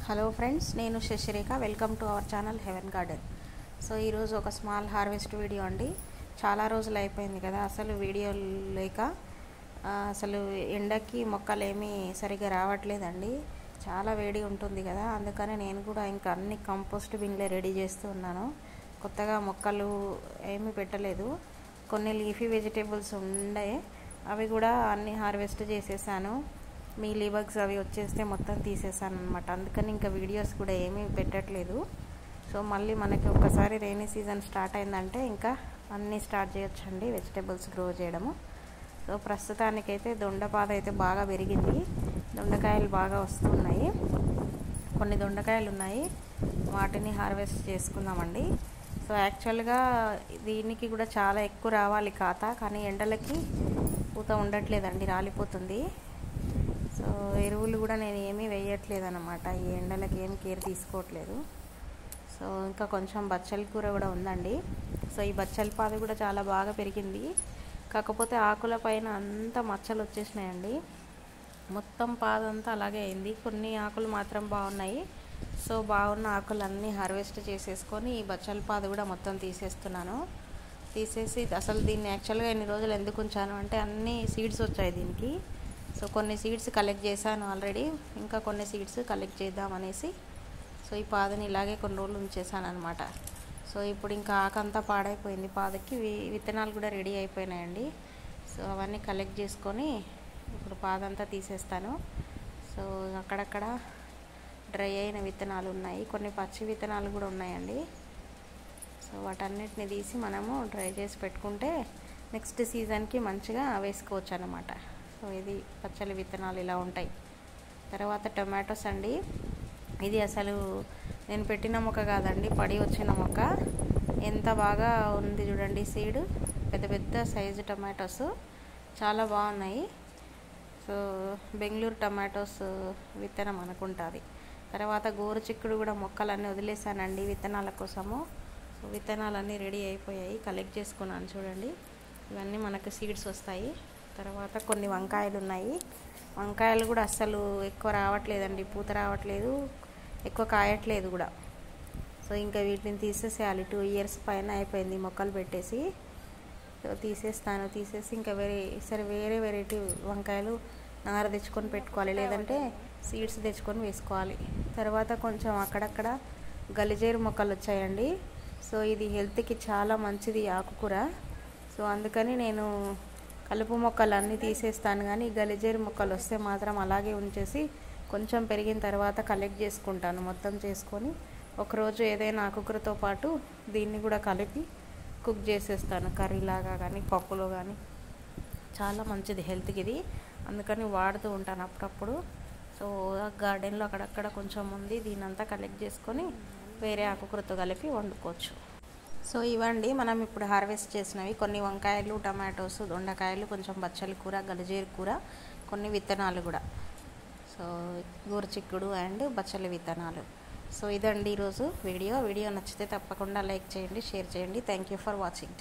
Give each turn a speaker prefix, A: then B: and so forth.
A: Hello friends, నేను Shashirekha. Welcome to our channel Heaven Garden. So ఈరోజు ఒక స్మాల్ హార్వెస్ట్ వీడియో అండి. చాలా రోజులు అయిపోయింది కదా అసలు వీడియో లేక. అసలు ఎండకి మొక్కలు ఏమీ సరిగ్గా రావట్లేదండి. చాలా వేడి ఉంటుంది కదా, అందుకని నేను కూడా ఇంకా అన్ని కంపోస్ట్ బిన్లే రెడీ చేస్తూ ఉన్నాను. కొత్తగా మొక్కలు ఏమీ పెట్టలేదు. కొన్ని లీఫీ వెజిటేబుల్స్ ఉండే, అవి కూడా అన్ని హార్వెస్ట్ చేసేసాను. మీలీ బగ్స్ అవి వచ్చేస్తే మొత్తం తీసేసాను అనమాట. అందుకని ఇంకా వీడియోస్ కూడా ఏమీ పెట్టట్లేదు. సో మళ్ళీ మనకి ఒకసారి రైనీ సీజన్ స్టార్ట్ అయిందంటే ఇంకా అన్నీ స్టార్ట్ చేయొచ్చండి వెజిటేబుల్స్ గ్రో చేయడము. సో ప్రస్తుతానికైతే దొండపాద అయితే బాగా పెరిగింది. దొండకాయలు బాగా వస్తున్నాయి. కొన్ని దొండకాయలు ఉన్నాయి, వాటిని హార్వెస్ట్ చేసుకుందామండి. సో యాక్చువల్గా దీనికి కూడా చాలా ఎక్కువ రావాలి ఖాతా, కానీ ఎండలకి పూత ఉండట్లేదండి, రాలిపోతుంది. సో ఎరువులు కూడా నేను ఏమీ వేయట్లేదు అనమాట. ఈ ఎండలకి ఏం కేర్ తీసుకోవట్లేదు. సో ఇంకా కొంచెం బచ్చల కూర కూడా ఉందండి. సో ఈ బచ్చల పాదు కూడా చాలా బాగా పెరిగింది. కాకపోతే ఆకుల పైన అంతా మచ్చలు వచ్చేసినాయండి. మొత్తం పాదంతా అలాగే అయింది. కొన్ని ఆకులు మాత్రం బాగున్నాయి. సో బాగున్న ఆకులన్నీ హార్వెస్ట్ చేసేసుకొని ఈ బచ్చల పాదు కూడా మొత్తం తీసేస్తున్నాను. తీసేసి అసలు దీన్ని యాక్చువల్గా ఎన్ని రోజులు ఎందుకు ఉంచాను అంటే అన్ని సీడ్స్ వచ్చాయి దీనికి. సో కొన్ని సీడ్స్ కలెక్ట్ చేశాను ఆల్రెడీ, ఇంకా కొన్ని సీడ్స్ కలెక్ట్ చేద్దామనేసి సో ఈ పాదని ఇలాగే కొన్ని రోజులు ఉంచేసాను అనమాట. సో ఇప్పుడు ఇంకా ఆకంతా పాడైపోయింది పాదకి. విత్తనాలు కూడా రెడీ అయిపోయినాయండి. సో అవన్నీ కలెక్ట్ చేసుకొని ఇప్పుడు పాదంతా తీసేస్తాను. సో అక్కడక్కడ డ్రై అయిన విత్తనాలు ఉన్నాయి, కొన్ని పచ్చి విత్తనాలు కూడా ఉన్నాయండి. సో వాటన్నిటిని తీసి మనము డ్రై చేసి పెట్టుకుంటే నెక్స్ట్ సీజన్కి మంచిగా వేసుకోవచ్చు అన్నమాట. సో ఇది పచ్చలి విత్తనాలు ఇలా ఉంటాయి. తర్వాత టొమాటోస్ అండి. ఇది అసలు నేను పెట్టిన మొక్క కాదండి, పడి వచ్చిన మొక్క. ఎంత బాగా ఉంది చూడండి సీడ్. పెద్ద పెద్ద సైజు టొమాటోస్ చాలా బాగున్నాయి. సో బెంగళూరు టొమాటోస్ విత్తనం అనుకుంటుంది. తర్వాత గోరు చిక్కుడు కూడా మొక్కలన్నీ వదిలేసానండి విత్తనాల కోసము. సో విత్తనాలన్నీ రెడీ అయిపోయాయి, కలెక్ట్ చేసుకున్నాను చూడండి. ఇవన్నీ మనకు సీడ్స్ వస్తాయి. తర్వాత కొన్ని వంకాయలు ఉన్నాయి. వంకాయలు కూడా అస్సలు ఎక్కువ రావట్లేదండి, పూత రావట్లేదు, ఎక్కువ కాయట్లేదు కూడా. సో ఇంకా వీటిని తీసేసేయాలి. 2 years పైన అయిపోయింది మొక్కలు పెట్టేసి. సో తీసేసి ఇంకా వేరే వెరైటీ వంకాయలు నార తెచ్చుకొని పెట్టుకోవాలి, లేదంటే సీడ్స్ తెచ్చుకొని వేసుకోవాలి. తర్వాత కొంచెం అక్కడక్కడ గలిజేరు మొక్కలు వచ్చాయండి. సో ఇది హెల్త్కి చాలా మంచిది ఆకుకూర. సో అందుకని నేను కలుపు మొక్కలు అన్నీ తీసేస్తాను, కానీ గలిజేరు మొక్కలు వస్తే మాత్రం అలాగే ఉంచేసి కొంచెం పెరిగిన తర్వాత కలెక్ట్ చేసుకుంటాను. మొత్తం చేసుకొని ఒకరోజు ఏదైనా ఆకుకూరతో పాటు దీన్ని కూడా కలిపి కుక్ చేసేస్తాను, కర్రీలాగా కానీ పప్పులో కానీ. చాలా మంచిది హెల్త్కి ఇది, అందుకని వాడుతూ ఉంటాను అప్పుడప్పుడు. సో గార్డెన్లో అక్కడక్కడ కొంచెం ఉంది, దీనంతా కలెక్ట్ చేసుకొని వేరే ఆకుకూరతో కలిపి వండుకోవచ్చు. సో ఇవండి మనం ఇప్పుడు హార్వెస్ట్ చేసినవి. కొన్ని వంకాయలు, టమాటోస్, దొండకాయలు, కొంచెం బచ్చల కూర, గలిజేరు కూర, కొన్ని విత్తనాలు కూడా. సో గోరుచిక్కుడు అండ్ బచ్చల విత్తనాలు. సో ఇదండి ఈరోజు వీడియో నచ్చితే తప్పకుండా లైక్ చేయండి, షేర్ చేయండి. Thank you for watching.